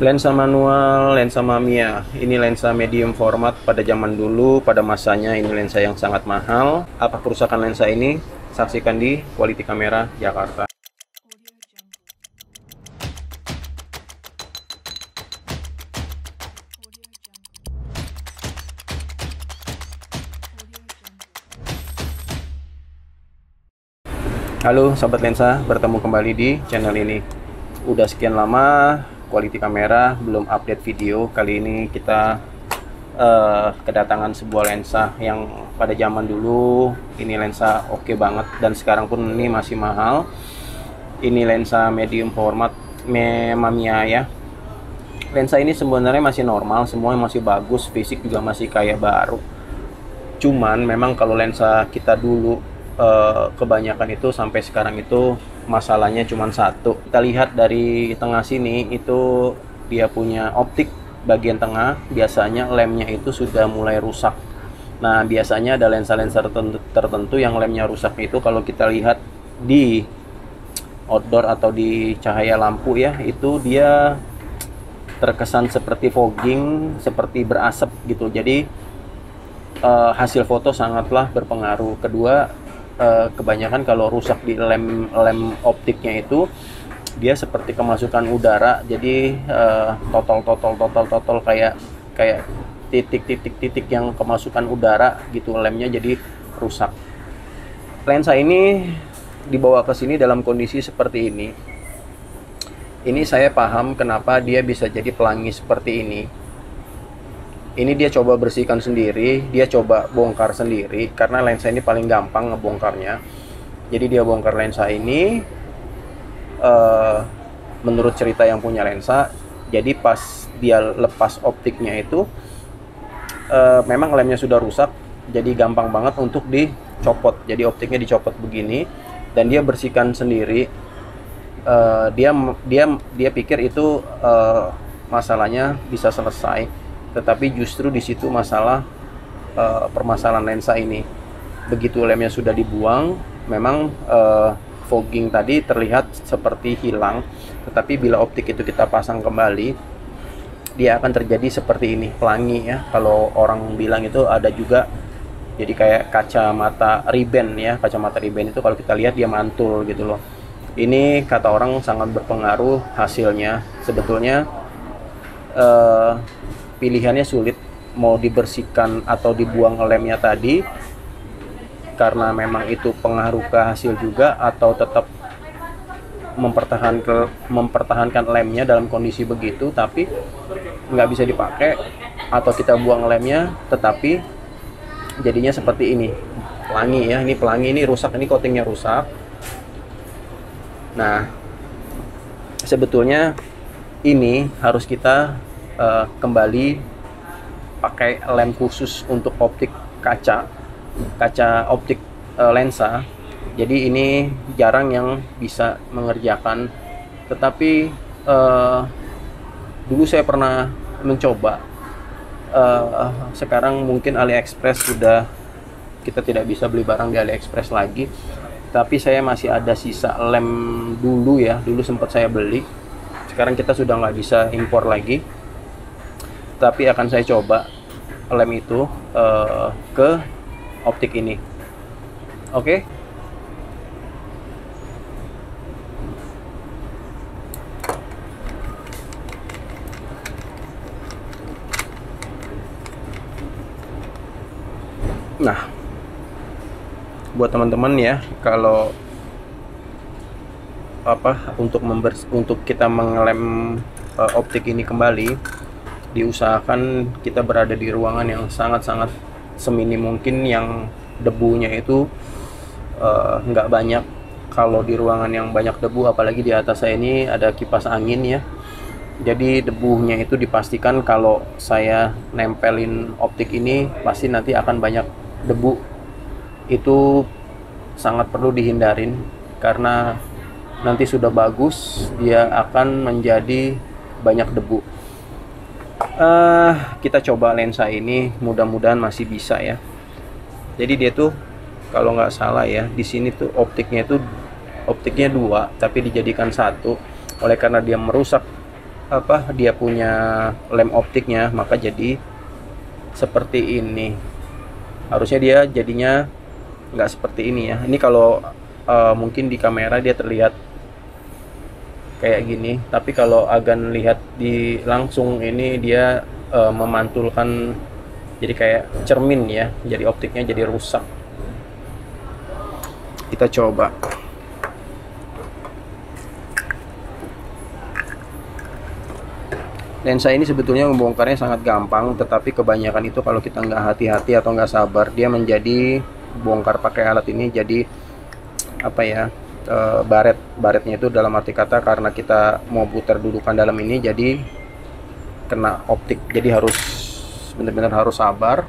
Lensa manual, lensa Mamiya. Ini lensa medium format pada zaman dulu, pada masanya ini lensa yang sangat mahal. Apa kerusakan lensa ini? Saksikan di Quality Camera Jakarta. Halo Sobat Lensa, bertemu kembali di channel ini. Udah sekian lama Quality Camera belum update video. Kali ini kita kedatangan sebuah lensa yang pada zaman dulu ini lensa oke banget, dan sekarang pun ini masih mahal. Ini lensa medium format Mamiya ya. Lensa ini sebenarnya masih normal, semuanya masih bagus, fisik juga masih kayak baru. Cuman memang kalau lensa kita dulu kebanyakan itu sampai sekarang itu masalahnya cuma satu. Kita lihat dari tengah sini itu dia punya optik bagian tengah, biasanya lemnya itu sudah mulai rusak. Nah biasanya ada lensa-lensa tertentu yang lemnya rusak itu kalau kita lihat di outdoor atau di cahaya lampu ya, itu dia terkesan seperti fogging, seperti berasap gitu. Jadi hasil foto sangatlah berpengaruh. Kedua, kebanyakan kalau rusak di lem optiknya itu dia seperti kemasukan udara, jadi totol kayak titik yang kemasukan udara gitu, lemnya jadi rusak. Lensa ini dibawa ke sini dalam kondisi seperti ini. Ini saya paham kenapa dia bisa jadi pelangi seperti ini. Ini dia coba bersihkan sendiri, dia coba bongkar sendiri, karena lensa ini paling gampang ngebongkarnya. Jadi dia bongkar lensa ini, menurut cerita yang punya lensa, jadi pas dia lepas optiknya itu, memang lemnya sudah rusak, jadi gampang banget untuk dicopot. Jadi optiknya dicopot begini, dan dia bersihkan sendiri. Dia pikir itu masalahnya bisa selesai. Tetapi justru di situ masalah permasalahan lensa ini. Begitu lemnya sudah dibuang, memang fogging tadi terlihat seperti hilang. Tetapi bila optik itu kita pasang kembali, dia akan terjadi seperti ini, pelangi ya. Kalau orang bilang itu ada juga jadi kayak kacamata Ray-Ban ya. Kacamata Ray-Ban itu kalau kita lihat dia mantul gitu loh. Ini kata orang sangat berpengaruh hasilnya. Sebetulnya pilihannya sulit, mau dibersihkan atau dibuang lemnya tadi karena memang itu pengaruh ke hasil juga, atau tetap mempertahankan lemnya dalam kondisi begitu tapi nggak bisa dipakai, atau kita buang lemnya tetapi jadinya seperti ini, pelangi ya. Ini pelangi, ini rusak, ini coatingnya rusak. Nah sebetulnya ini harus kita kembali pakai lem khusus untuk optik kaca optik lensa. Jadi ini jarang yang bisa mengerjakan, tetapi dulu saya pernah mencoba. Sekarang mungkin AliExpress sudah, kita tidak bisa beli barang di AliExpress lagi, tapi saya masih ada sisa lem dulu ya, dulu sempat saya beli. Sekarang kita sudah nggak bisa impor lagi, tapi akan saya coba lem itu ke optik ini. Oke. Nah, buat teman-teman ya, kalau untuk kita mengelem optik ini kembali, diusahakan kita berada di ruangan yang sangat-sangat seminim mungkin, yang debunya itu nggak banyak. Kalau di ruangan yang banyak debu, apalagi di atas saya ini ada kipas angin ya, jadi debunya itu dipastikan kalau saya nempelin optik ini pasti nanti akan banyak debu. Itu sangat perlu dihindarin, karena nanti sudah bagus dia akan menjadi banyak debu. Kita coba lensa ini, mudah-mudahan masih bisa ya. Jadi dia tuh kalau nggak salah ya, di sini tuh optiknya 2 tapi dijadikan 1. Oleh karena dia merusak apa dia punya lem optiknya, maka jadi seperti ini. Harusnya dia jadinya nggak seperti ini ya. Ini kalau mungkin di kamera dia terlihat kayak gini, tapi kalau Agan lihat di langsung ini dia memantulkan jadi kayak cermin ya, jadi optiknya jadi rusak. Kita coba. Lensa ini sebetulnya membongkarnya sangat gampang, tetapi kebanyakan itu kalau kita nggak hati-hati atau nggak sabar, dia menjadi bongkar pakai alat ini jadi apa ya, baretnya itu dalam arti kata karena kita mau putar dudukan dalam ini jadi kena optik, jadi harus benar-benar harus sabar.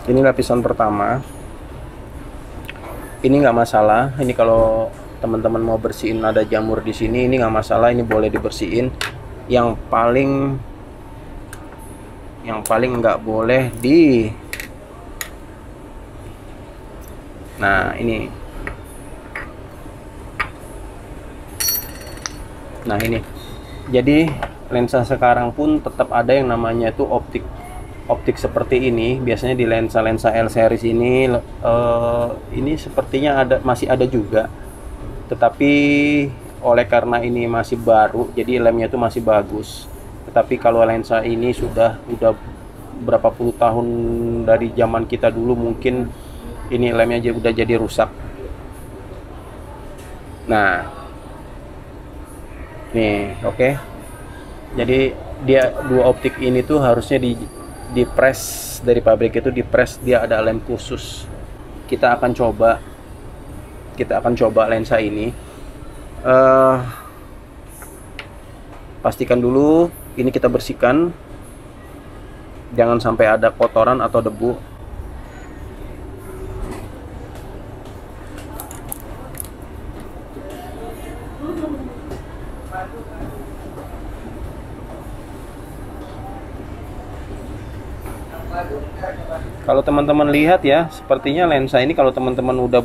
Ini lapisan pertama. Ini nggak masalah. Ini kalau teman-teman mau bersihin ada jamur di sini, ini nggak masalah. Ini boleh dibersihin. Yang paling nggak boleh di. Nah ini. Nah ini. Jadi lensa sekarang pun tetap ada yang namanya itu optik seperti ini. Biasanya di lensa L series ini sepertinya masih ada juga, tetapi oleh karena ini masih baru jadi lemnya itu masih bagus. Tetapi kalau lensa ini sudah berapa puluh tahun dari zaman kita dulu, mungkin ini lemnya udah jadi rusak. Nah nih oke. Jadi dia dua optik ini tuh harusnya di press dari pabrik itu, di press dia ada lem khusus. Kita akan coba lensa ini. Pastikan dulu ini kita bersihkan, jangan sampai ada kotoran atau debu. Kalau teman-teman lihat ya, sepertinya lensa ini kalau teman-teman udah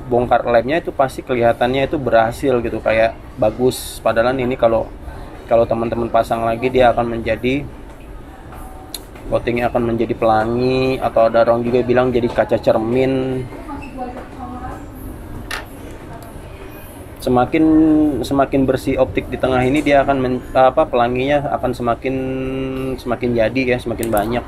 bongkar lemnya itu pasti kelihatannya itu berhasil gitu, kayak bagus. Padahal ini kalau teman-teman pasang lagi dia akan menjadi coatingnya akan menjadi pelangi, atau ada orang juga bilang jadi kaca cermin. Semakin bersih optik di tengah ini dia akan pelanginya akan semakin jadi ya, semakin banyak.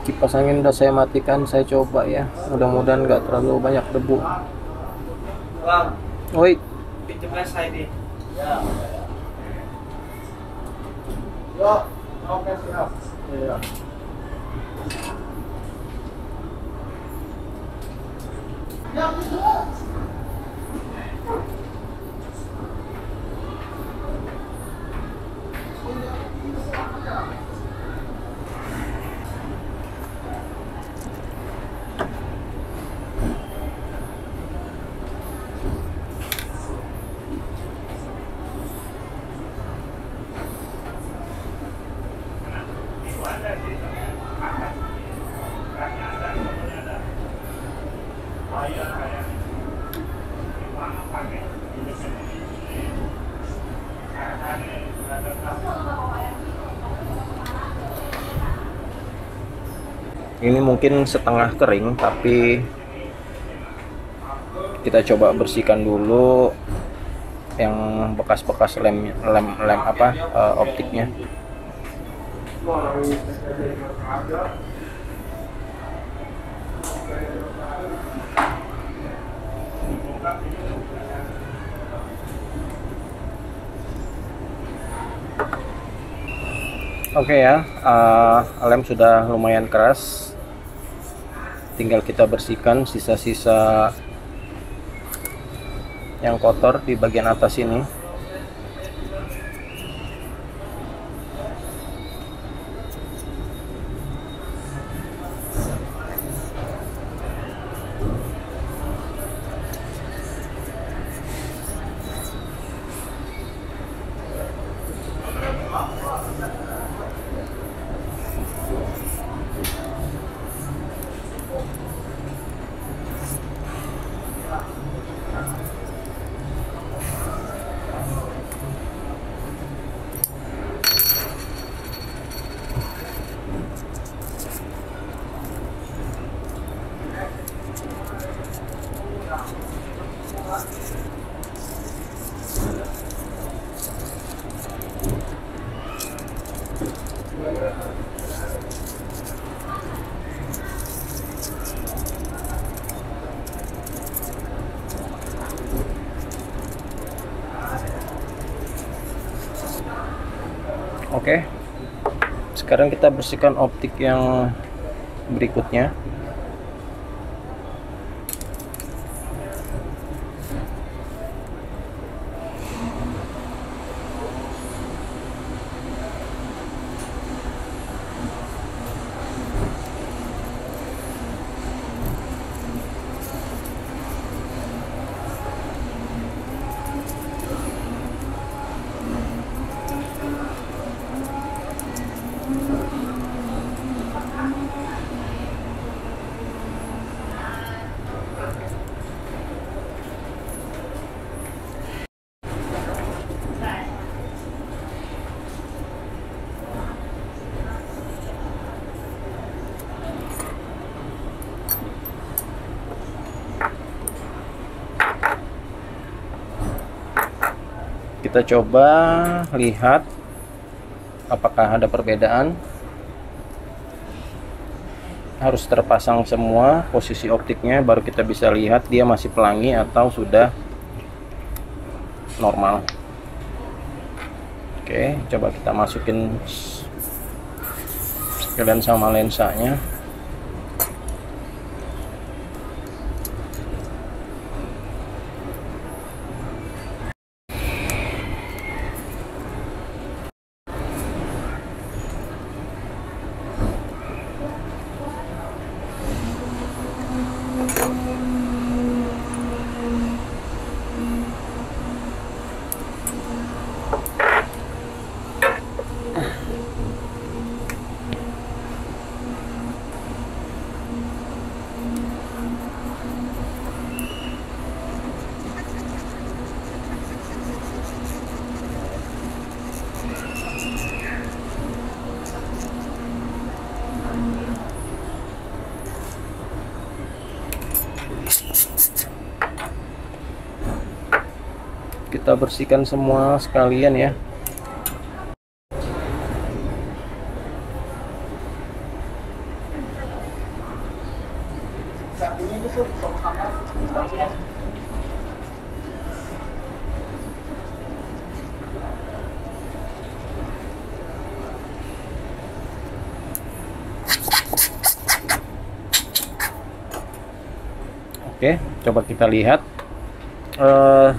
Kipas angin udah saya matikan, saya coba ya, mudah-mudahan nggak terlalu banyak debu. Bang, Oi, pinjamnya saya nih. Ya. Oke, siap. Iya. ini mungkin setengah kering, tapi kita coba bersihkan dulu yang bekas-bekas lem apa optiknya. Oke ya, lem sudah lumayan keras, tinggal kita bersihkan sisa-sisa yang kotor di bagian atas ini. Oke, sekarang kita bersihkan optik yang berikutnya. Kita coba lihat apakah ada perbedaan. Harus terpasang semua posisi optiknya, baru kita bisa lihat dia masih pelangi atau sudah normal. Oke, coba kita masukin sekalian sama lensanya. Kita bersihkan semua sekalian ya. Oke, coba kita lihat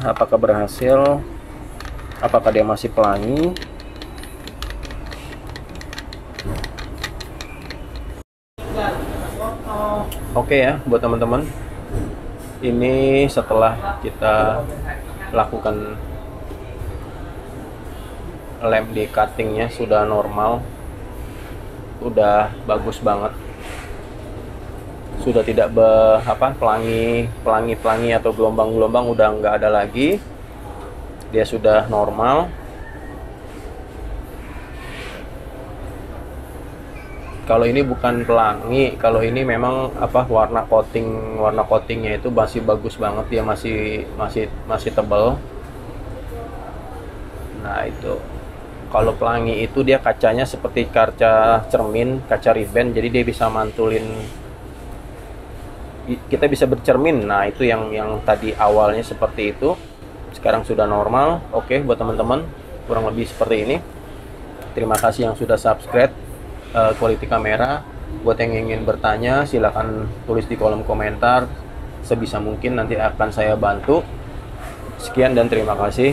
apakah berhasil, apakah dia masih pelangi. Oke ya, buat teman-teman, ini setelah kita lakukan lem di cuttingnya sudah normal, udah bagus banget, sudah tidak pelangi atau gelombang-gelombang udah nggak ada lagi, dia sudah normal. Kalau ini bukan pelangi, kalau ini memang warna coatingnya itu masih bagus banget, dia masih tebal. Nah itu, kalau pelangi itu dia kacanya seperti kaca cermin, kaca ribbon, jadi dia bisa mantulin, kita bisa bercermin. Nah itu yang tadi awalnya seperti itu, sekarang sudah normal. Oke, buat teman-teman, kurang lebih seperti ini. Terima kasih yang sudah subscribe Quality Camera. Buat yang ingin bertanya, silahkan tulis di kolom komentar, sebisa mungkin nanti akan saya bantu. Sekian dan terima kasih.